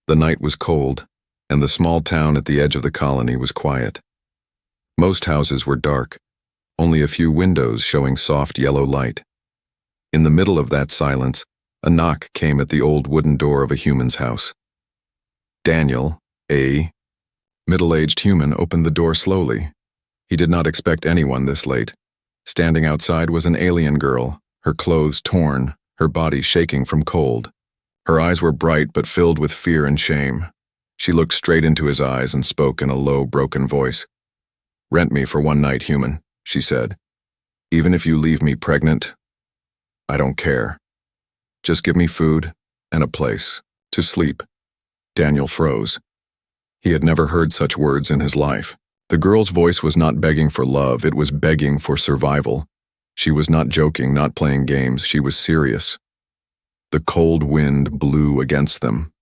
The night was cold, and the small town at the edge of the colony was quiet. Most houses were dark, only a few windows showing soft yellow light. In the middle of that silence, a knock came at the old wooden door of a human's house. Daniel, a middle-aged human, opened the door slowly. He did not expect anyone this late. Standing outside was an alien girl, her clothes torn, her body shaking from cold. Her eyes were bright but filled with fear and shame. She looked straight into his eyes and spoke in a low, broken voice. "Rent me for one night, human," she said. "Even if you leave me pregnant, I don't care. Just give me food and a place to sleep." Daniel froze. He had never heard such words in his life. The girl's voice was not begging for love, it was begging for survival. She was not joking, not playing games, she was serious. The cold wind blew against them.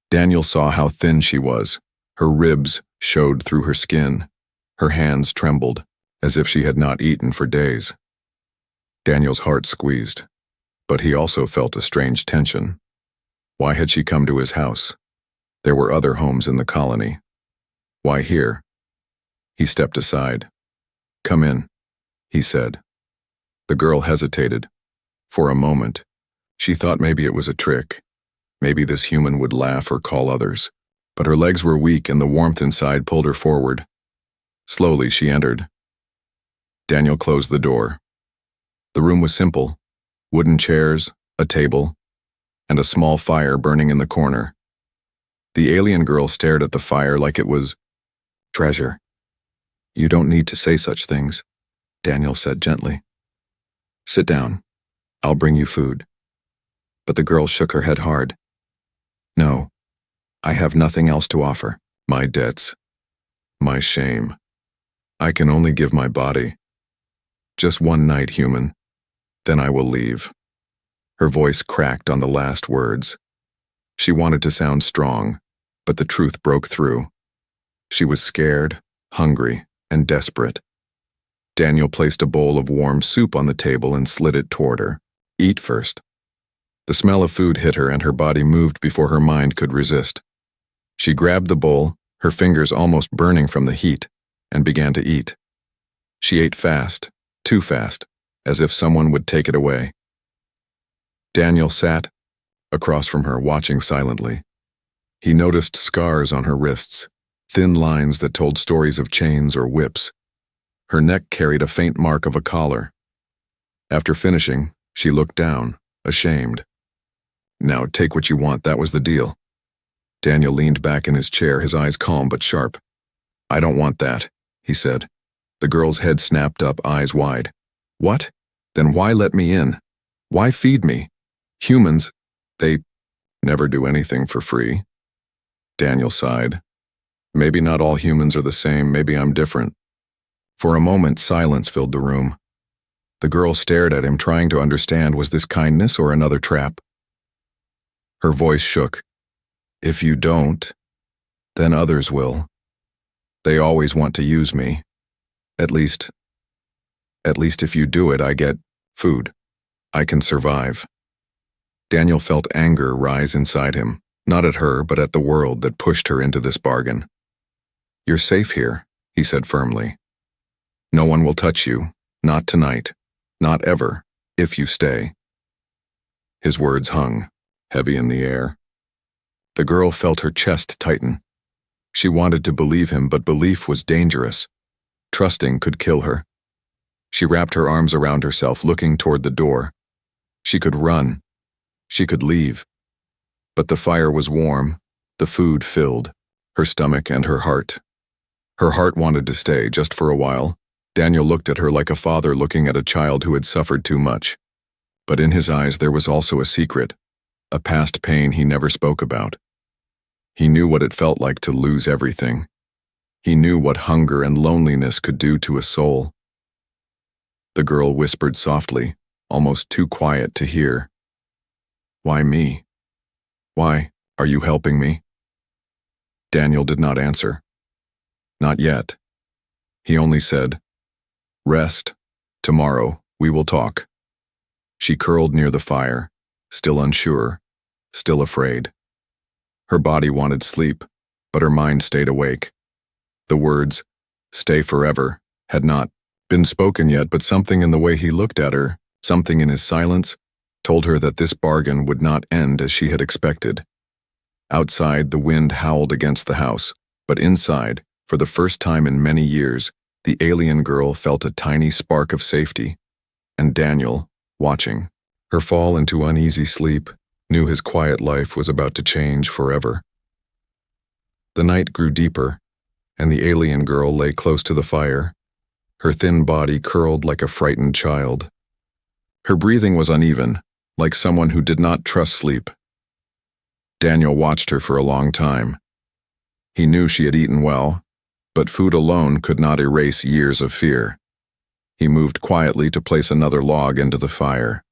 Daniel saw how thin she was. Her ribs showed through her skin. Her hands trembled, as if she had not eaten for days. Daniel's heart squeezed, but he also felt a strange tension. Why had she come to his house? There were other homes in the colony. Why here? He stepped aside. "Come in," he said. The girl hesitated. For a moment, she thought maybe it was a trick. Maybe this human would laugh or call others. But her legs were weak and the warmth inside pulled her forward. Slowly she entered. Daniel closed the door. The room was simple. Wooden chairs, a table, and a small fire burning in the corner. The alien girl stared at the fire like it was treasure. "You don't need to say such things," Daniel said gently. "Sit down. I'll bring you food." But the girl shook her head hard. "No, I have nothing else to offer. My debts, my shame. I can only give my body. Just one night, human. Then I will leave." Her voice cracked on the last words. She wanted to sound strong, but the truth broke through. She was scared, hungry, and desperate. Daniel placed a bowl of warm soup on the table and slid it toward her. "Eat first." The smell of food hit her and her body moved before her mind could resist. She grabbed the bowl, her fingers almost burning from the heat, and began to eat. She ate fast, too fast, as if someone would take it away. Daniel sat across from her, watching silently. He noticed scars on her wrists, thin lines that told stories of chains or whips. Her neck carried a faint mark of a collar. After finishing, she looked down, ashamed. "Now take what you want, that was the deal." Daniel leaned back in his chair, his eyes calm but sharp. "I don't want that," he said. The girl's head snapped up, eyes wide. "What? Then why let me in? Why feed me? Humans, they never do anything for free." Daniel sighed. "Maybe not all humans are the same, maybe I'm different." For a moment, silence filled the room. The girl stared at him, trying to understand, was this kindness or another trap? Her voice shook. "If you don't, then others will. They always want to use me. At least if you do it, I get food. I can survive." Daniel felt anger rise inside him, not at her, but at the world that pushed her into this bargain. "You're safe here," he said firmly. "No one will touch you, not tonight, not ever, if you stay." His words hung, heavy in the air. The girl felt her chest tighten. She wanted to believe him, but belief was dangerous. Trusting could kill her. She wrapped her arms around herself, looking toward the door. She could run. She could leave. But the fire was warm, the food filled, her stomach and her heart. Her heart wanted to stay, just for a while. Daniel looked at her like a father looking at a child who had suffered too much. But in his eyes there was also a secret, a past pain he never spoke about. He knew what it felt like to lose everything. He knew what hunger and loneliness could do to a soul. The girl whispered softly, almost too quiet to hear. "Why me? Why are you helping me?" Daniel did not answer. Not yet. He only said, "Rest. Tomorrow we will talk." She curled near the fire, still unsure, still afraid. Her body wanted sleep, but her mind stayed awake. The words, "stay forever," had not been spoken yet, but something in the way he looked at her, something in his silence, told her that this bargain would not end as she had expected. Outside, the wind howled against the house, but inside, for the first time in many years, the alien girl felt a tiny spark of safety. And Daniel, watching her fall into uneasy sleep, knew his quiet life was about to change forever. The night grew deeper, and the alien girl lay close to the fire, her thin body curled like a frightened child. Her breathing was uneven, like someone who did not trust sleep. Daniel watched her for a long time. He knew she had eaten well, but food alone could not erase years of fear. He moved quietly to place another log into the fire.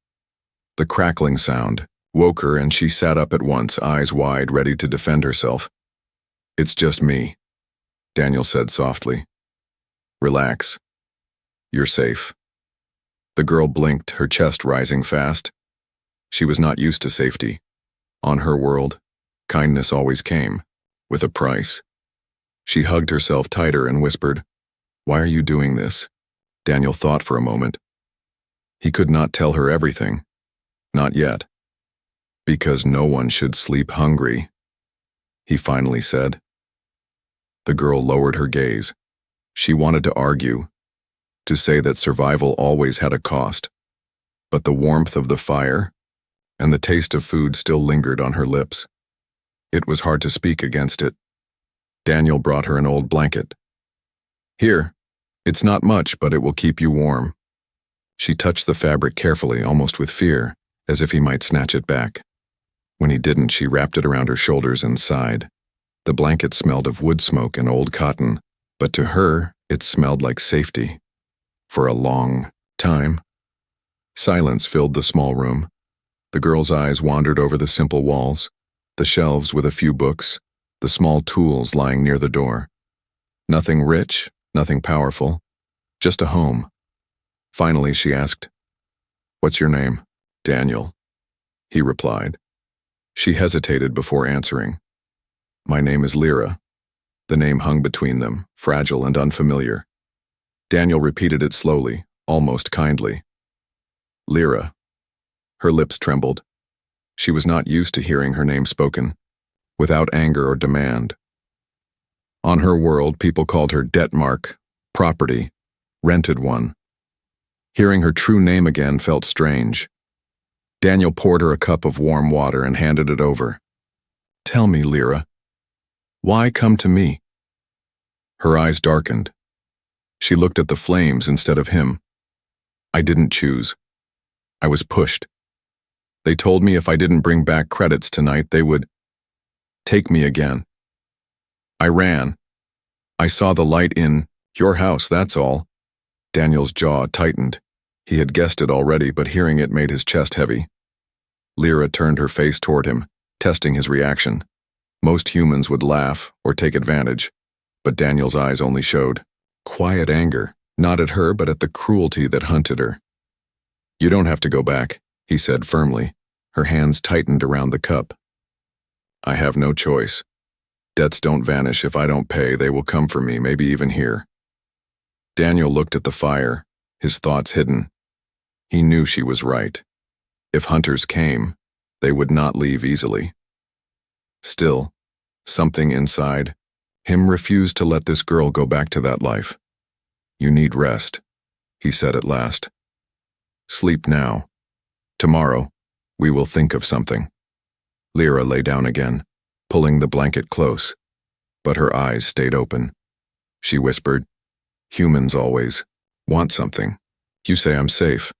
The crackling sound woke her, and she sat up at once, eyes wide, ready to defend herself. "It's just me," Daniel said softly. "Relax. You're safe." The girl blinked, her chest rising fast. She was not used to safety. On her world, kindness always came, with a price. She hugged herself tighter and whispered, "Why are you doing this?" Daniel thought for a moment. He could not tell her everything. Not yet. "Because no one should sleep hungry," he finally said. The girl lowered her gaze. She wanted to argue, to say that survival always had a cost, but the warmth of the fire and the taste of food still lingered on her lips. It was hard to speak against it. Daniel brought her an old blanket. "Here, it's not much, but it will keep you warm." She touched the fabric carefully, almost with fear, as if he might snatch it back. When he didn't, she wrapped it around her shoulders and sighed. The blanket smelled of wood smoke and old cotton, but to her, it smelled like safety. For a long time, silence filled the small room. The girl's eyes wandered over the simple walls, the shelves with a few books, the small tools lying near the door. Nothing rich, nothing powerful, just a home. Finally, she asked, "What's your name?" "Daniel," he replied. She hesitated before answering. "My name is Lyra." The name hung between them, fragile and unfamiliar. Daniel repeated it slowly, almost kindly. "Lyra." Her lips trembled. She was not used to hearing her name spoken, without anger or demand. On her world, people called her Detmark, property, rented one. Hearing her true name again felt strange. Daniel poured her a cup of warm water and handed it over. "Tell me, Lyra, why come to me?" Her eyes darkened. She looked at the flames instead of him. "I didn't choose. I was pushed. They told me if I didn't bring back credits tonight, they would take me again. I ran. I saw the light in your house, that's all." Daniel's jaw tightened. He had guessed it already, but hearing it made his chest heavy. Lyra turned her face toward him, testing his reaction. Most humans would laugh or take advantage, but Daniel's eyes only showed quiet anger, not at her but at the cruelty that hunted her. "You don't have to go back," he said firmly. Her hands tightened around the cup. "I have no choice. Debts don't vanish. If I don't pay, they will come for me, maybe even here." Daniel looked at the fire, his thoughts hidden. He knew she was right. If hunters came, they would not leave easily. Still, something inside him refused to let this girl go back to that life. "You need rest," he said at last. "Sleep now. Tomorrow, we will think of something." Lyra lay down again, pulling the blanket close, but her eyes stayed open. She whispered, "Humans always want something. You say I'm safe.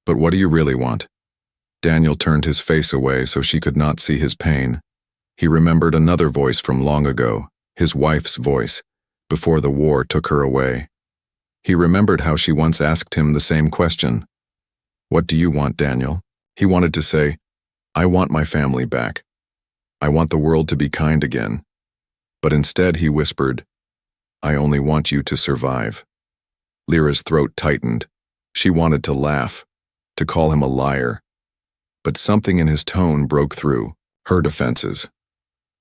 But what do you really want?" Daniel turned his face away so she could not see his pain. He remembered another voice from long ago, his wife's voice, before the war took her away. He remembered how she once asked him the same question. "What do you want, Daniel?" He wanted to say, "I want my family back. I want the world to be kind again." But instead he whispered, "I only want you to survive." Lyra's throat tightened. She wanted to laugh, to call him a liar. But something in his tone broke through her defenses.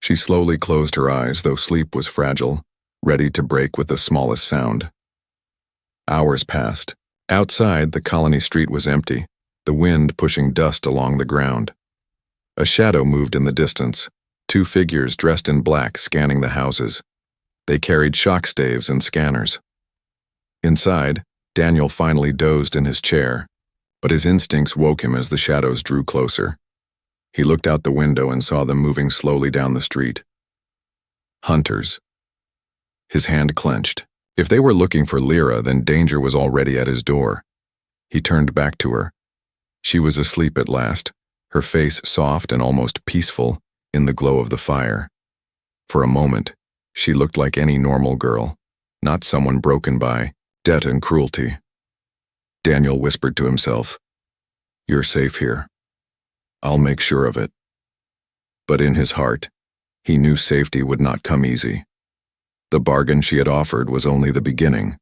She slowly closed her eyes, though sleep was fragile, ready to break with the smallest sound. Hours passed. Outside, the colony street was empty, the wind pushing dust along the ground. A shadow moved in the distance, two figures dressed in black scanning the houses. They carried shock staves and scanners. Inside, Daniel finally dozed in his chair, but his instincts woke him as the shadows drew closer. He looked out the window and saw them moving slowly down the street. Hunters. His hand clenched. If they were looking for Lyra, then danger was already at his door. He turned back to her. She was asleep at last, her face soft and almost peaceful in the glow of the fire. For a moment, she looked like any normal girl, not someone broken by debt and cruelty. Daniel whispered to himself, "You're safe here. I'll make sure of it." But in his heart, he knew safety would not come easy. The bargain she had offered was only the beginning.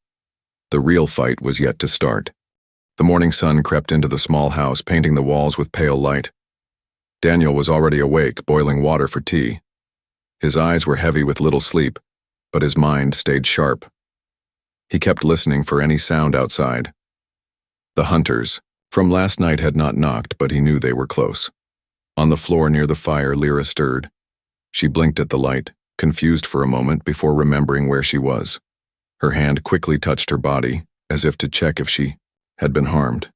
The real fight was yet to start. The morning sun crept into the small house, painting the walls with pale light. Daniel was already awake, boiling water for tea. His eyes were heavy with little sleep, but his mind stayed sharp. He kept listening for any sound outside. The hunters from last night had not knocked, but he knew they were close. On the floor near the fire, Lyra stirred. She blinked at the light, confused for a moment before remembering where she was. Her hand quickly touched her body, as if to check if she had been harmed.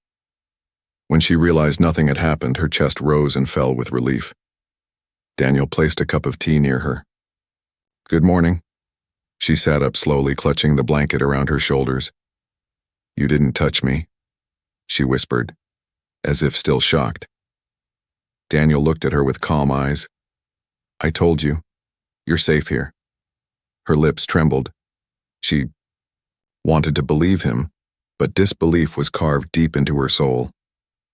When she realized nothing had happened, her chest rose and fell with relief. Daniel placed a cup of tea near her. "Good morning." She sat up slowly, clutching the blanket around her shoulders. "You didn't touch me," she whispered, as if still shocked. Daniel looked at her with calm eyes. "I told you. You're safe here." Her lips trembled. She wanted to believe him, but disbelief was carved deep into her soul.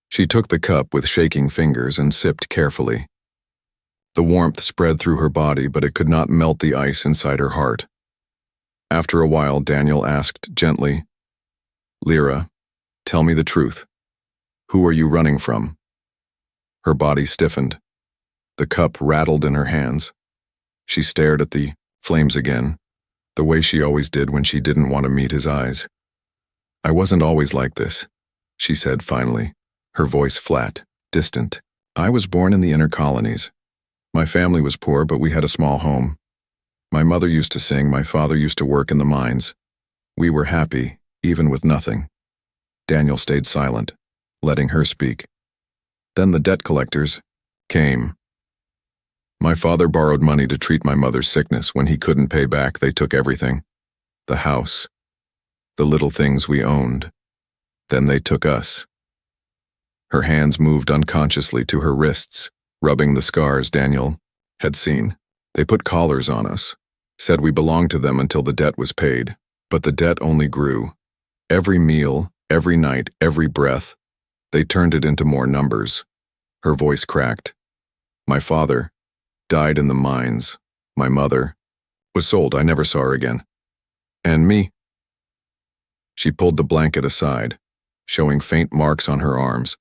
She took the cup with shaking fingers and sipped carefully. The warmth spread through her body, but it could not melt the ice inside her heart. After a while, Daniel asked gently, "Lyra, tell me the truth. Who are you running from?" Her body stiffened. The cup rattled in her hands. She stared at the flames again, the way she always did when she didn't want to meet his eyes. "I wasn't always like this," she said finally, her voice flat, distant. "I was born in the inner colonies. My family was poor, but we had a small home. My mother used to sing, my father used to work in the mines. We were happy, even with nothing." Daniel stayed silent, letting her speak. "Then the debt collectors came. My father borrowed money to treat my mother's sickness. When he couldn't pay back, they took everything. The house, the little things we owned. Then they took us." Her hands moved unconsciously to her wrists, rubbing the scars Daniel had seen. "They put collars on us, said we belonged to them until the debt was paid. But the debt only grew. Every meal, every night, every breath, they turned it into more numbers." Her voice cracked. "My father died in the mines. My mother was sold. I never saw her again. And me." She pulled the blanket aside, showing faint marks on her arms,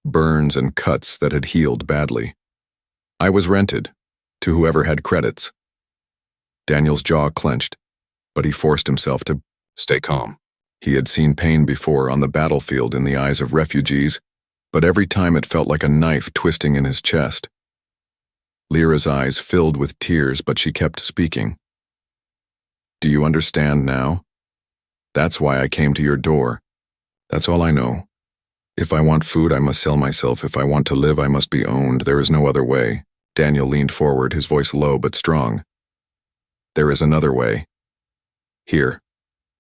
burns and cuts that had healed badly. "I was rented, to whoever had credits." Daniel's jaw clenched, but he forced himself to stay calm. He had seen pain before on the battlefield in the eyes of refugees, but every time it felt like a knife twisting in his chest. Lyra's eyes filled with tears, but she kept speaking. "Do you understand now? That's why I came to your door. That's all I know. If I want food, I must sell myself. If I want to live, I must be owned. There is no other way." Daniel leaned forward, his voice low but strong. "There is another way. Here,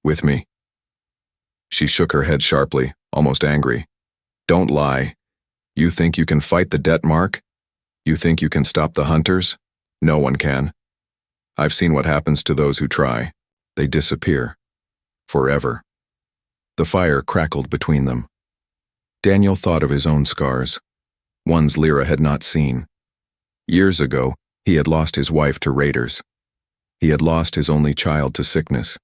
with me." She shook her head sharply, almost angry. "Don't lie. You think you can fight the debt, Mark? You think you can stop the hunters? No one can. I've seen what happens to those who try. They disappear. Forever." The fire crackled between them. Daniel thought of his own scars, ones Lyra had not seen. Years ago, he had lost his wife to raiders. He had lost his only child to sickness.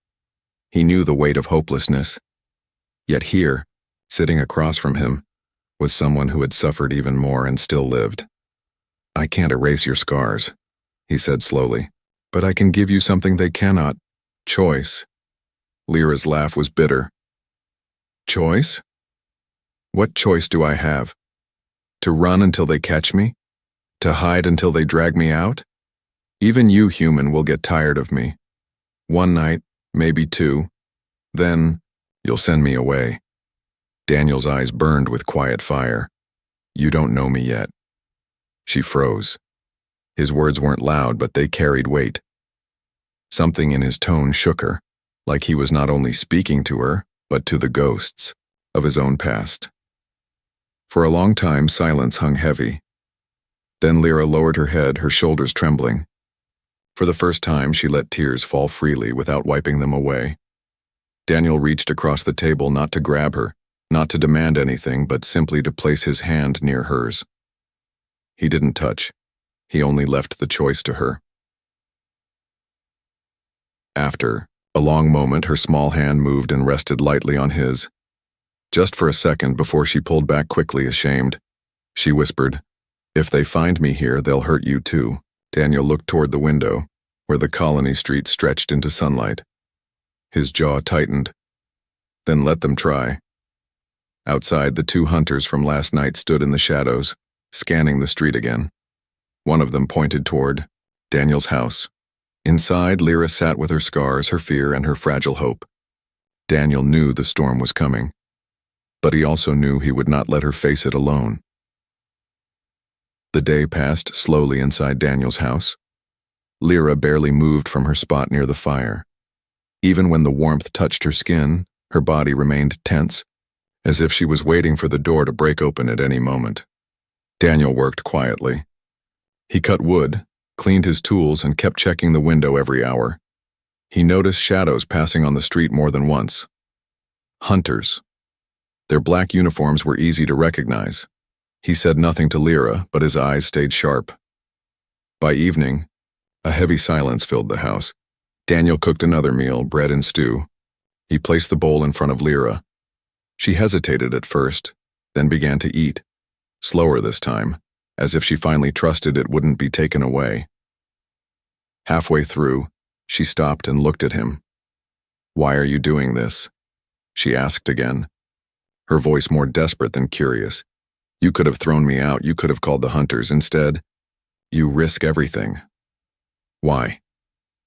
He knew the weight of hopelessness. Yet here, sitting across from him, was someone who had suffered even more and still lived. "I can't erase your scars," he said slowly. But I can give you something they cannot. Choice. Lyra's laugh was bitter. Choice? What choice do I have? To run until they catch me? To hide until they drag me out? Even you, human, will get tired of me. One night, maybe two. Then, you'll send me away. Daniel's eyes burned with quiet fire. You don't know me yet. She froze. His words weren't loud, but they carried weight. Something in his tone shook her, like he was not only speaking to her, but to the ghosts of his own past. For a long time, silence hung heavy. Then Lyra lowered her head, her shoulders trembling. For the first time, she let tears fall freely without wiping them away. Daniel reached across the table not to grab her, not to demand anything, but simply to place his hand near hers. He didn't touch. He only left the choice to her. After a long moment, her small hand moved and rested lightly on his. Just for a second before she pulled back quickly, ashamed. She whispered, "If they find me here, they'll hurt you too." Daniel looked toward the window, where the colony street stretched into sunlight. His jaw tightened. Then let them try. Outside, the two hunters from last night stood in the shadows, scanning the street again. One of them pointed toward Daniel's house. Inside, Lyra sat with her scars, her fear, and her fragile hope. Daniel knew the storm was coming, but he also knew he would not let her face it alone. The day passed slowly inside Daniel's house. Lyra barely moved from her spot near the fire. Even when the warmth touched her skin, her body remained tense, as if she was waiting for the door to break open at any moment. Daniel worked quietly. He cut wood, cleaned his tools, and kept checking the window every hour. He noticed shadows passing on the street more than once. Hunters. Their black uniforms were easy to recognize. He said nothing to Lyra, but his eyes stayed sharp. By evening, a heavy silence filled the house. Daniel cooked another meal, bread and stew. He placed the bowl in front of Lyra. She hesitated at first, then began to eat, slower this time, as if she finally trusted it wouldn't be taken away. Halfway through, she stopped and looked at him. "Why are you doing this?" she asked again, her voice more desperate than curious. "You could have thrown me out, you could have called the hunters. Instead, you risk everything." "Why?"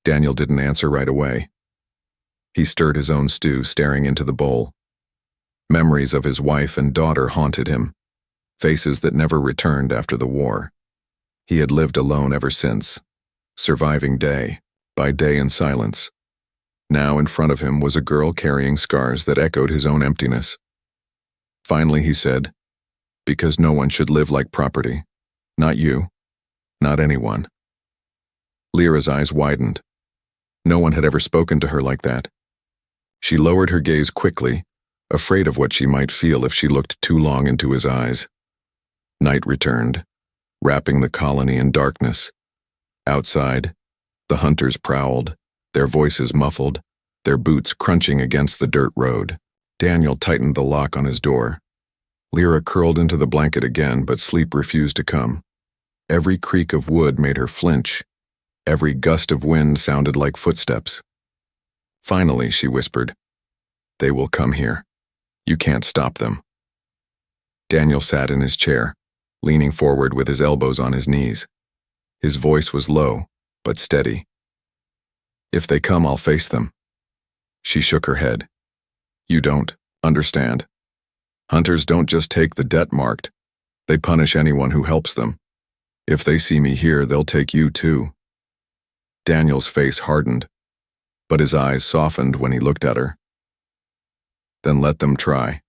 Daniel didn't answer right away. He stirred his own stew, staring into the bowl. Memories of his wife and daughter haunted him, faces that never returned after the war. He had lived alone ever since, surviving day by day in silence. Now in front of him was a girl carrying scars that echoed his own emptiness. Finally he said, "Because no one should live like property. Not you. Not anyone." Lyra's eyes widened. No one had ever spoken to her like that. She lowered her gaze quickly, afraid of what she might feel if she looked too long into his eyes. Night returned, wrapping the colony in darkness. Outside, the hunters prowled, their voices muffled, their boots crunching against the dirt road. Daniel tightened the lock on his door. Lyra curled into the blanket again, but sleep refused to come. Every creak of wood made her flinch. Every gust of wind sounded like footsteps. Finally, she whispered, "They will come here. You can't stop them." Daniel sat in his chair, leaning forward with his elbows on his knees. His voice was low, but steady. "If they come, I'll face them." She shook her head. "You don't understand. Hunters don't just take the debt marked. They punish anyone who helps them. If they see me here, they'll take you too." Daniel's face hardened, but his eyes softened when he looked at her. "Then let them try."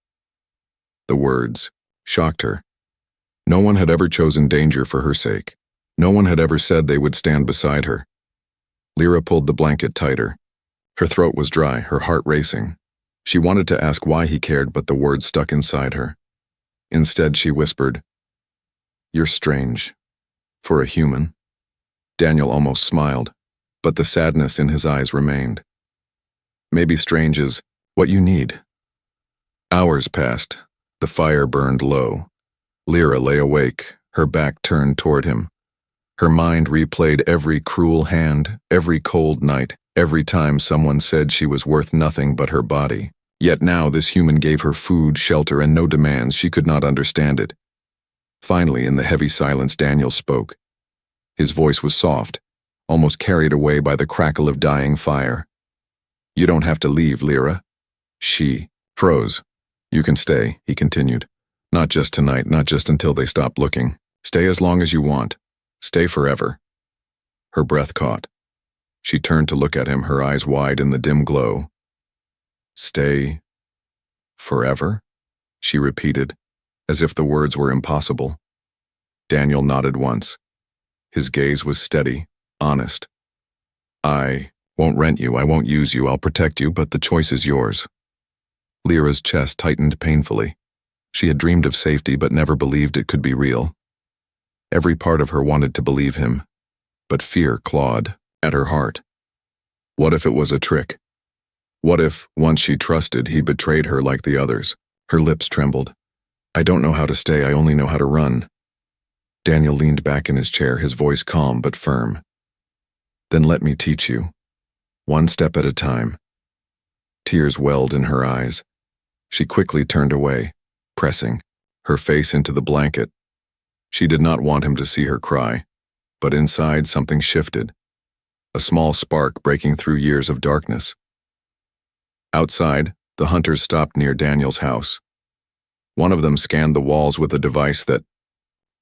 The words shocked her. No one had ever chosen danger for her sake. No one had ever said they would stand beside her. Lyra pulled the blanket tighter. Her throat was dry, her heart racing. She wanted to ask why he cared, but the words stuck inside her. Instead, she whispered, "You're strange. For a human." Daniel almost smiled, but the sadness in his eyes remained. "Maybe strange is what you need." Hours passed. The fire burned low. Lyra lay awake, her back turned toward him. Her mind replayed every cruel hand, every cold night, every time someone said she was worth nothing but her body. Yet now this human gave her food, shelter, and no demands. She could not understand it. Finally, in the heavy silence, Daniel spoke. His voice was soft, almost carried away by the crackle of dying fire. "You don't have to leave, Lyra." She froze. "You can stay," he continued. "Not just tonight, not just until they stop looking. Stay as long as you want. Stay forever." Her breath caught. She turned to look at him, her eyes wide in the dim glow. "Stay forever?" she repeated, as if the words were impossible. Daniel nodded once. His gaze was steady, honest. "I won't rent you, I won't use you, I'll protect you, but the choice is yours." Lyra's chest tightened painfully. She had dreamed of safety but never believed it could be real. Every part of her wanted to believe him, but fear clawed at her heart. What if it was a trick? What if, once she trusted, he betrayed her like the others? Her lips trembled. "I don't know how to stay, I only know how to run." Daniel leaned back in his chair, his voice calm but firm. "Then let me teach you. One step at a time." Tears welled in her eyes. She quickly turned away, pressing her face into the blanket. She did not want him to see her cry, but inside something shifted, a small spark breaking through years of darkness. Outside, the hunters stopped near Daniel's house. One of them scanned the walls with a device that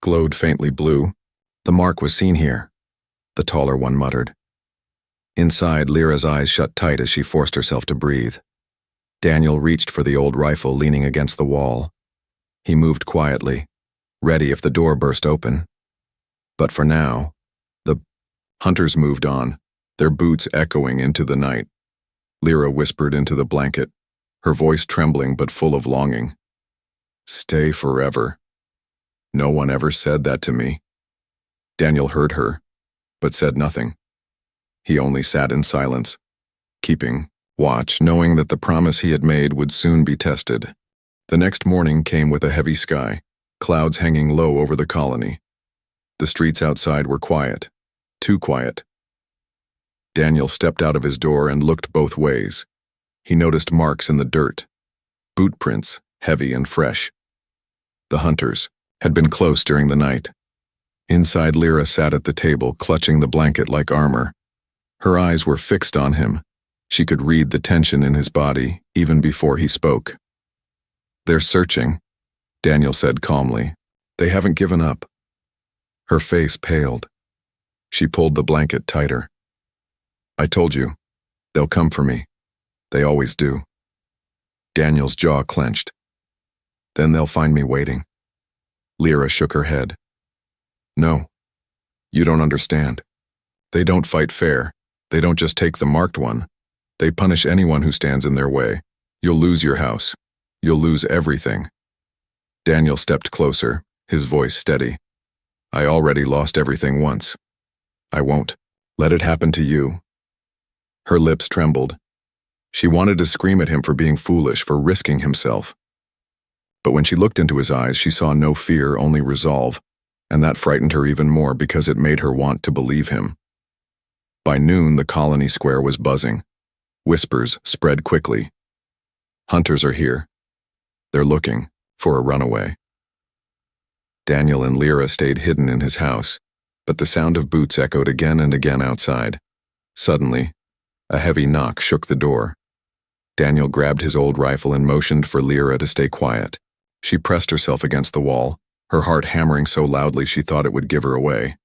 glowed faintly blue. "The mark was seen here," the taller one muttered. Inside, Lyra's eyes shut tight as she forced herself to breathe. Daniel reached for the old rifle leaning against the wall. He moved quietly, ready if the door burst open. But for now, the hunters moved on, their boots echoing into the night. Lyra whispered into the blanket, her voice trembling but full of longing. "Stay forever. No one ever said that to me." Daniel heard her, but said nothing. He only sat in silence, keeping watch, knowing that the promise he had made would soon be tested. The next morning came with a heavy sky, clouds hanging low over the colony. The streets outside were quiet, too quiet. Daniel stepped out of his door and looked both ways. He noticed marks in the dirt, boot prints, heavy and fresh. The hunters had been close during the night. Inside, Lyra sat at the table, clutching the blanket like armor. Her eyes were fixed on him. She could read the tension in his body, even before he spoke. "They're searching," Daniel said calmly. "They haven't given up." Her face paled. She pulled the blanket tighter. "I told you, they'll come for me. They always do." Daniel's jaw clenched. "Then they'll find me waiting." Lyra shook her head. "No, you don't understand. They don't fight fair. They don't just take the marked one. They punish anyone who stands in their way. You'll lose your house. You'll lose everything." Daniel stepped closer, his voice steady. "I already lost everything once. I won't let it happen to you." Her lips trembled. She wanted to scream at him for being foolish, for risking himself. But when she looked into his eyes, she saw no fear, only resolve, and that frightened her even more because it made her want to believe him. By noon, the colony square was buzzing. Whispers spread quickly. "Hunters are here. They're looking for a runaway." Daniel and Lyra stayed hidden in his house, but the sound of boots echoed again and again outside. Suddenly, a heavy knock shook the door. Daniel grabbed his old rifle and motioned for Lyra to stay quiet. She pressed herself against the wall, her heart hammering so loudly she thought it would give her away.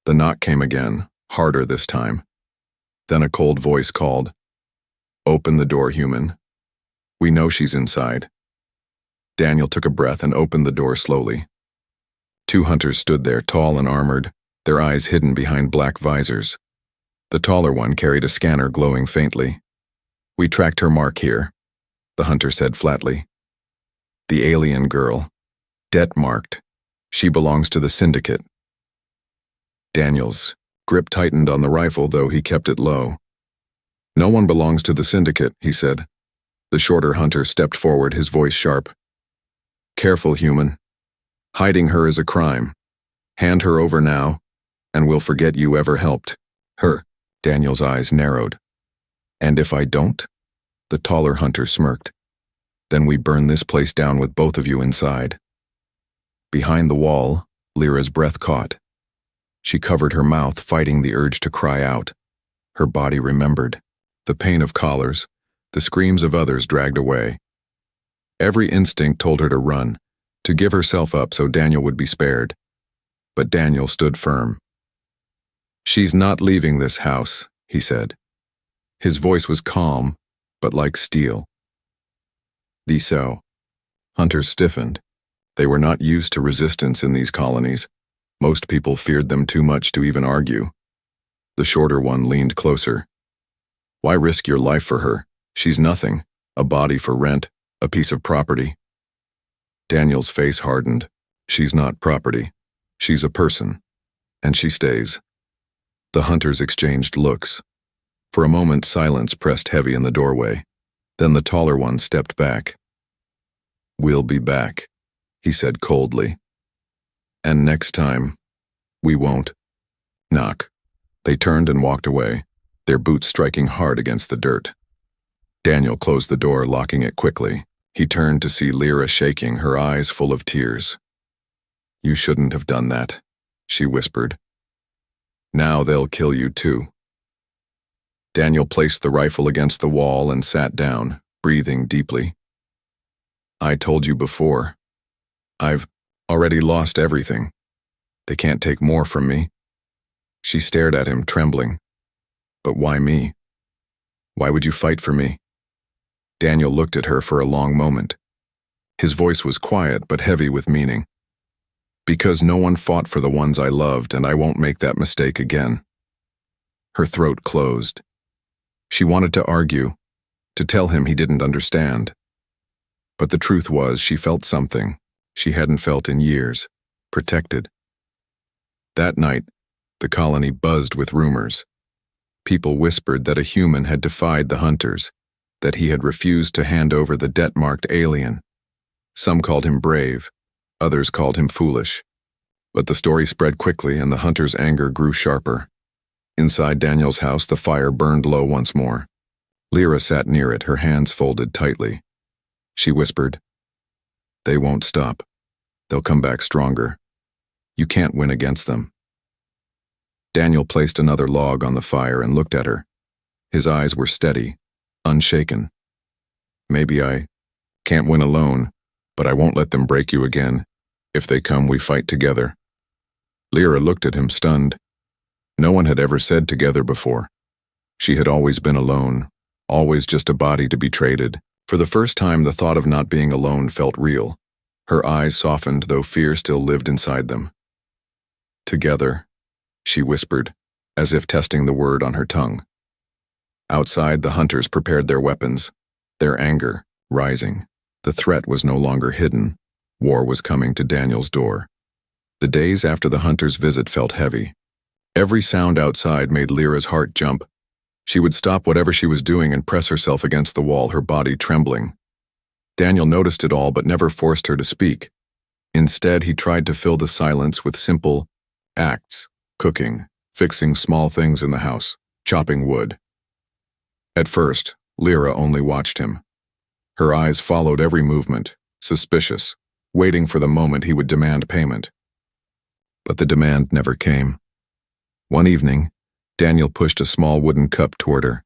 The knock came again, harder this time. Then a cold voice called, "Open the door, human. We know she's inside." Daniel took a breath and opened the door slowly. Two hunters stood there, tall and armored, their eyes hidden behind black visors. The taller one carried a scanner glowing faintly. "We tracked her mark here," the hunter said flatly. "The alien girl. Debt-marked. She belongs to the syndicate." Daniel's grip tightened on the rifle, though he kept it low. "No one belongs to the syndicate," he said. The shorter hunter stepped forward, his voice sharp. "Careful, human. Hiding her is a crime. Hand her over now, and we'll forget you ever helped her. Daniel's eyes narrowed. And if I don't? The taller hunter smirked. Then we burn this place down with both of you inside. Behind the wall, Lyra's breath caught. She covered her mouth, fighting the urge to cry out. Her body remembered. The pain of collars, the screams of others dragged away. Every instinct told her to run, to give herself up so Daniel would be spared. But Daniel stood firm. She's not leaving this house, he said. His voice was calm, but like steel. So. Hunters stiffened. They were not used to resistance in these colonies. Most people feared them too much to even argue. The shorter one leaned closer. Why risk your life for her? She's nothing, a body for rent, a piece of property. Daniel's face hardened. She's not property. She's a person. And she stays. The hunters exchanged looks. For a moment, silence pressed heavy in the doorway. Then the taller one stepped back. We'll be back, he said coldly. And next time, we won't. Knock. They turned and walked away, their boots striking hard against the dirt. Daniel closed the door, locking it quickly. He turned to see Lyra shaking, her eyes full of tears. You shouldn't have done that, she whispered. Now they'll kill you too. Daniel placed the rifle against the wall and sat down, breathing deeply. I told you before. I've already lost everything. They can't take more from me. She stared at him, trembling. But why me? Why would you fight for me? Daniel looked at her for a long moment. His voice was quiet but heavy with meaning. Because no one fought for the ones I loved, and I won't make that mistake again. Her throat closed. She wanted to argue, to tell him he didn't understand. But the truth was, she felt something she hadn't felt in years, protected. That night, the colony buzzed with rumors. People whispered that a human had defied the hunters, that he had refused to hand over the debt-marked alien. Some called him brave, others called him foolish. But the story spread quickly and the hunter's anger grew sharper. Inside Daniel's house, the fire burned low once more. Lyra sat near it, her hands folded tightly. She whispered, They won't stop. They'll come back stronger. You can't win against them. Daniel placed another log on the fire and looked at her. His eyes were steady, unshaken. Maybe I can't win alone, but I won't let them break you again. If they come, we fight together. Lyra looked at him, stunned. No one had ever said together before. She had always been alone, always just a body to be traded. For the first time, the thought of not being alone felt real. Her eyes softened, though fear still lived inside them. Together, she whispered, as if testing the word on her tongue. Outside, the hunters prepared their weapons, their anger rising. The threat was no longer hidden. War was coming to Daniel's door. The days after the hunters' visit felt heavy. Every sound outside made Lyra's heart jump. She would stop whatever she was doing and press herself against the wall, her body trembling. Daniel noticed it all but never forced her to speak. Instead, he tried to fill the silence with simple acts, cooking, fixing small things in the house, chopping wood. At first, Lyra only watched him. Her eyes followed every movement, suspicious, waiting for the moment he would demand payment. But the demand never came. One evening, Daniel pushed a small wooden cup toward her.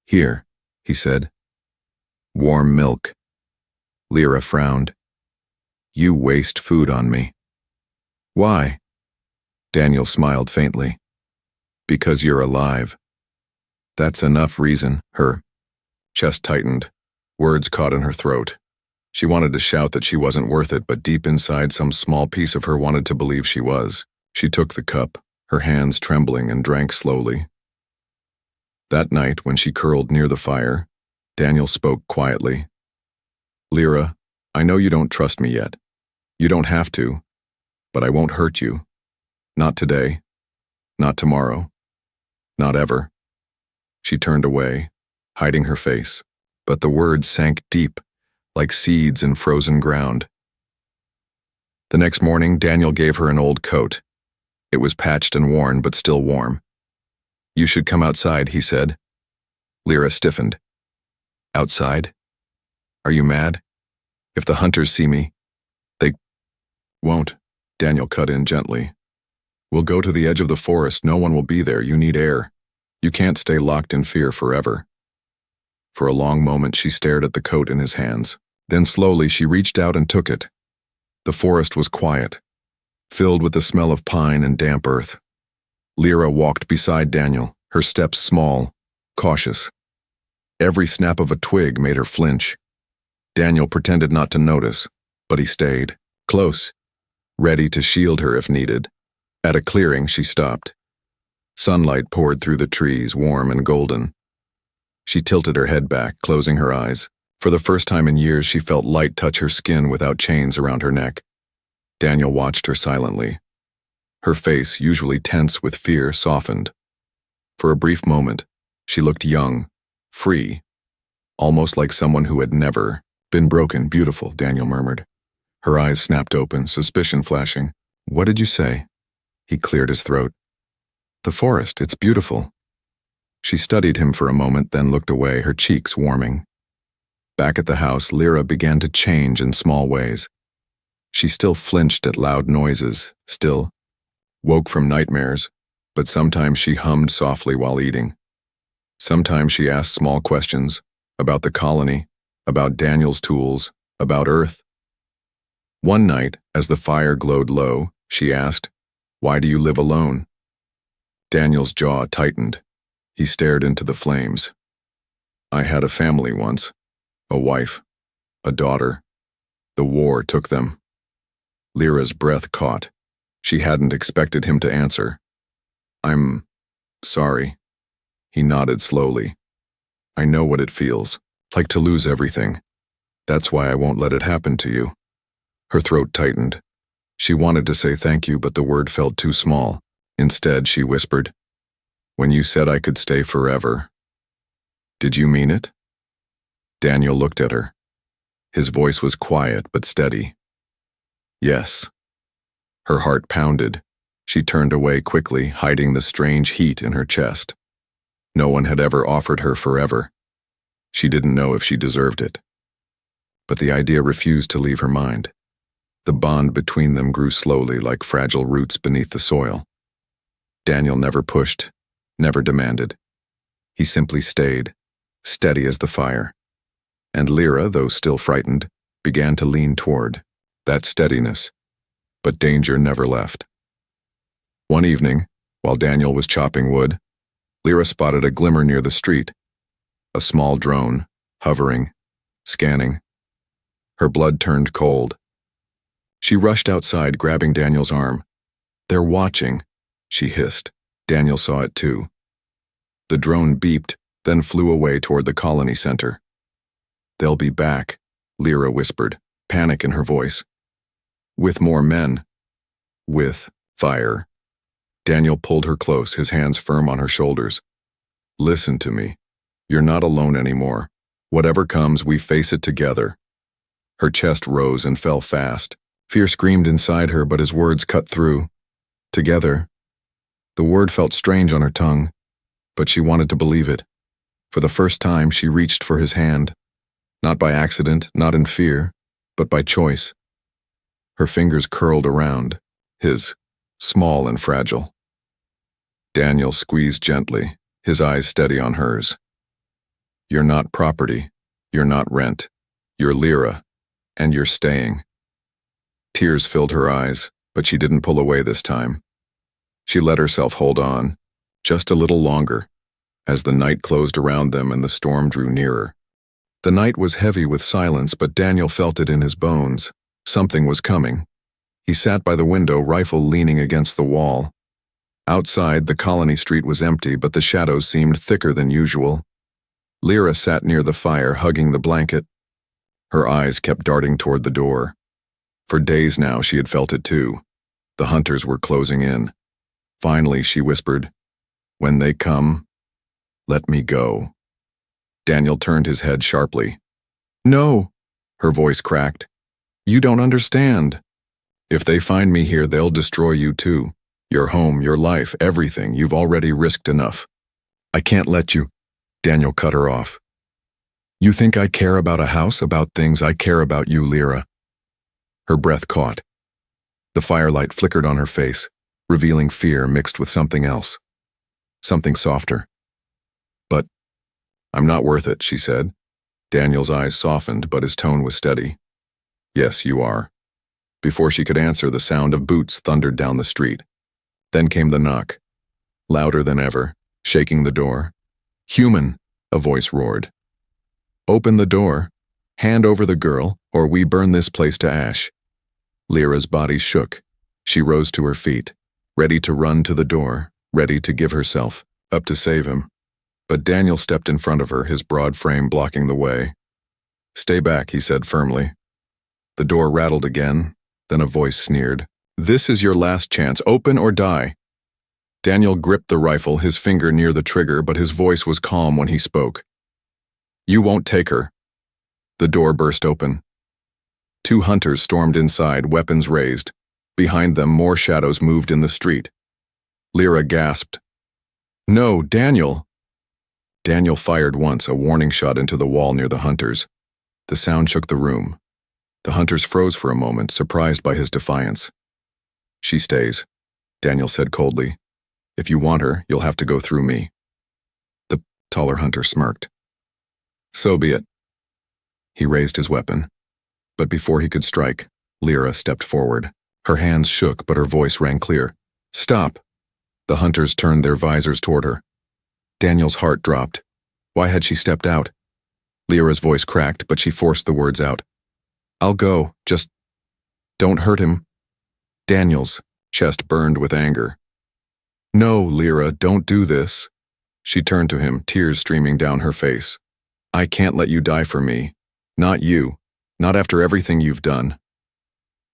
Here, he said. Warm milk. Lyra frowned. You waste food on me. Why? Daniel smiled faintly. Because you're alive. That's enough reason. Her chest tightened. Words caught in her throat. She wanted to shout that she wasn't worth it, but deep inside, some small piece of her wanted to believe she was. She took the cup, her hands trembling, and drank slowly. That night, when she curled near the fire, Daniel spoke quietly. Lyra, I know you don't trust me yet. You don't have to, but I won't hurt you. Not today. Not tomorrow. Not ever. She turned away, hiding her face, but the words sank deep, like seeds in frozen ground. The next morning, Daniel gave her an old coat. It was patched and worn, but still warm. "You should come outside," he said. Lyra stiffened. "Outside? Are you mad? If the hunters see me, they won't," Daniel cut in gently. "We'll go to the edge of the forest. No one will be there. You need air. You can't stay locked in fear forever." For a long moment she stared at the coat in his hands. Then slowly she reached out and took it. The forest was quiet, filled with the smell of pine and damp earth. Lyra walked beside Daniel, her steps small, cautious. Every snap of a twig made her flinch. Daniel pretended not to notice, but he stayed, close, ready to shield her if needed. At a clearing, she stopped. Sunlight poured through the trees, warm and golden. She tilted her head back, closing her eyes. For the first time in years, she felt light touch her skin without chains around her neck. Daniel watched her silently. Her face, usually tense with fear, softened. For a brief moment, she looked young, free, almost like someone who had never been broken. "Beautiful," Daniel murmured. Her eyes snapped open, suspicion flashing. "What did you say?" He cleared his throat. "The forest, it's beautiful." She studied him for a moment, then looked away, her cheeks warming. Back at the house, Lyra began to change in small ways. She still flinched at loud noises, still woke from nightmares, but sometimes she hummed softly while eating. Sometimes she asked small questions about the colony, about Daniel's tools, about Earth. One night, as the fire glowed low, she asked, "Why do you live alone?" Daniel's jaw tightened. He stared into the flames. "I had a family once, a wife, a daughter. The war took them." Lyra's breath caught. She hadn't expected him to answer. "I'm sorry." He nodded slowly. "I know what it feels, like to lose everything. That's why I won't let it happen to you." Her throat tightened. She wanted to say thank you, but the word felt too small. Instead, she whispered, "When you said I could stay forever, did you mean it?" Daniel looked at her. His voice was quiet but steady. "Yes." Her heart pounded. She turned away quickly, hiding the strange heat in her chest. No one had ever offered her forever. She didn't know if she deserved it. But the idea refused to leave her mind. The bond between them grew slowly, like fragile roots beneath the soil. Daniel never pushed, never demanded. He simply stayed, steady as the fire. And Lyra, though still frightened, began to lean toward that steadiness. But danger never left. One evening, while Daniel was chopping wood, Lyra spotted a glimmer near the street. A small drone, hovering, scanning. Her blood turned cold. She rushed outside, grabbing Daniel's arm. "They're watching," she hissed. Daniel saw it too. The drone beeped, then flew away toward the colony center. "They'll be back," Lyra whispered, panic in her voice. "With more men. With fire." Daniel pulled her close, his hands firm on her shoulders. "Listen to me. You're not alone anymore. Whatever comes, we face it together." Her chest rose and fell fast. Fear screamed inside her, but his words cut through. Together. The word felt strange on her tongue, but she wanted to believe it. For the first time, she reached for his hand. Not by accident, not in fear, but by choice. Her fingers curled around his, small and fragile. Daniel squeezed gently, his eyes steady on hers. "You're not property. You're not rent. You're Lyra, and you're staying." Tears filled her eyes, but she didn't pull away this time. She let herself hold on, just a little longer, as the night closed around them and the storm drew nearer. The night was heavy with silence, but Daniel felt it in his bones. Something was coming. He sat by the window, rifle leaning against the wall. Outside, the colony street was empty, but the shadows seemed thicker than usual. Lyra sat near the fire, hugging the blanket. Her eyes kept darting toward the door. For days now, she had felt it too. The hunters were closing in. Finally, she whispered, "When they come, let me go." Daniel turned his head sharply. "No," her voice cracked. "You don't understand. If they find me here, they'll destroy you too. Your home, your life, everything. You've already risked enough. I can't let you. Daniel cut her off. You think I care about a house, about things? I care about you, Lyra. Her breath caught. The firelight flickered on her face, revealing fear mixed with something else. Something softer. But I'm not worth it, she said. Daniel's eyes softened, but his tone was steady. Yes, you are. Before she could answer, the sound of boots thundered down the street. Then came the knock, louder than ever, shaking the door. Human, a voice roared. Open the door, hand over the girl, or we burn this place to ash. Lyra's body shook. She rose to her feet, ready to run to the door, ready to give herself up to save him. But Daniel stepped in front of her, his broad frame blocking the way. Stay back, he said firmly. The door rattled again, then a voice sneered. This is your last chance, open or die. Daniel gripped the rifle, his finger near the trigger, but his voice was calm when he spoke. You won't take her. The door burst open. 2 hunters stormed inside, weapons raised. Behind them, more shadows moved in the street. Lyra gasped. No, Daniel! Daniel fired once, a warning shot into the wall near the hunters. The sound shook the room. The hunters froze for a moment, surprised by his defiance. She stays, Daniel said coldly. If you want her, you'll have to go through me. The taller hunter smirked. So be it. He raised his weapon. But before he could strike, Lyra stepped forward. Her hands shook, but her voice rang clear. Stop! The hunters turned their visors toward her. Daniel's heart dropped. Why had she stepped out? Lyra's voice cracked, but she forced the words out. I'll go, just don't hurt him. Daniel's chest burned with anger. No, Lyra, don't do this. She turned to him, tears streaming down her face. I can't let you die for me. Not you. Not after everything you've done.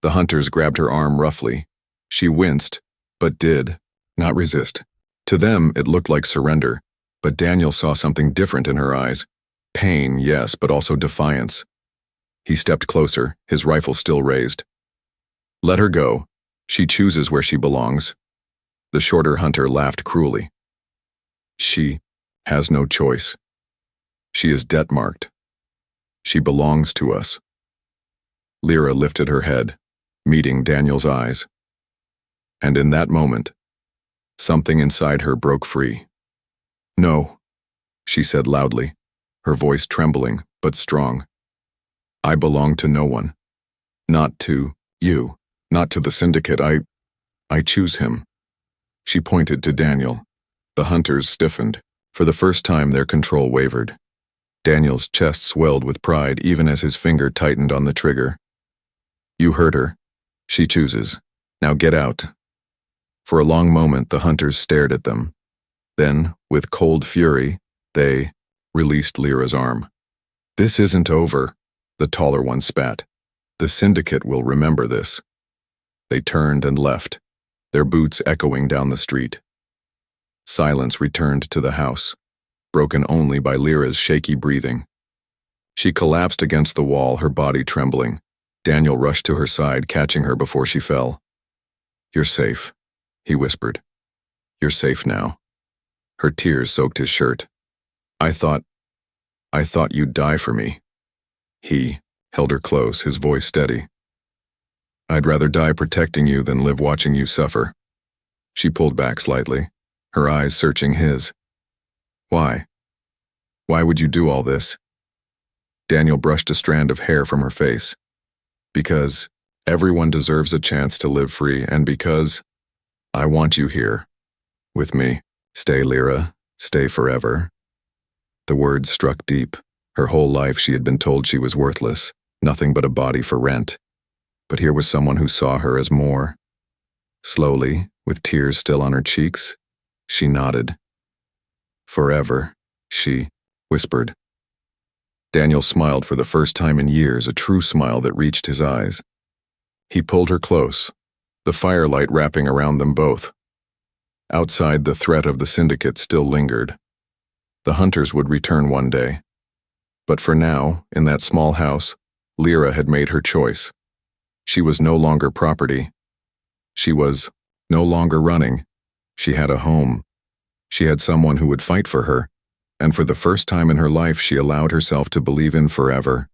The hunters grabbed her arm roughly. She winced, but did not resist. To them, it looked like surrender, but Daniel saw something different in her eyes. Pain, yes, but also defiance. He stepped closer, his rifle still raised. Let her go. She chooses where she belongs. The shorter hunter laughed cruelly. She has no choice. She is debt-marked. She belongs to us. Lyra lifted her head, meeting Daniel's eyes. And in that moment, something inside her broke free. No, she said loudly, her voice trembling but strong. I belong to no one. Not to you. Not to the syndicate. I choose him. She pointed to Daniel. The hunters stiffened. For the first time, their control wavered. Daniel's chest swelled with pride even as his finger tightened on the trigger. You heard her. She chooses. Now get out. For a long moment, the hunters stared at them. Then, with cold fury, they released Lyra's arm. This isn't over, the taller one spat. The syndicate will remember this. They turned and left, their boots echoing down the street. Silence returned to the house, broken only by Lyra's shaky breathing. She collapsed against the wall, her body trembling. Daniel rushed to her side, catching her before she fell. You're safe, he whispered. You're safe now. Her tears soaked his shirt. I thought you'd die for me. He held her close, his voice steady. I'd rather die protecting you than live watching you suffer. She pulled back slightly, her eyes searching his. Why? Why would you do all this? Daniel brushed a strand of hair from her face. Because everyone deserves a chance to live free, and because I want you here, with me. Stay, Lyra. Stay forever. The words struck deep. Her whole life she had been told she was worthless, nothing but a body for rent. But here was someone who saw her as more. Slowly, with tears still on her cheeks, she nodded. Forever, she whispered. Daniel smiled for the first time in years, a true smile that reached his eyes. He pulled her close, the firelight wrapping around them both. Outside, the threat of the syndicate still lingered. The hunters would return one day. But for now, in that small house, Lyra had made her choice. She was no longer property. She was No longer running. She had a home. She had someone who would fight for her, and for the first time in her life she allowed herself to believe in forever.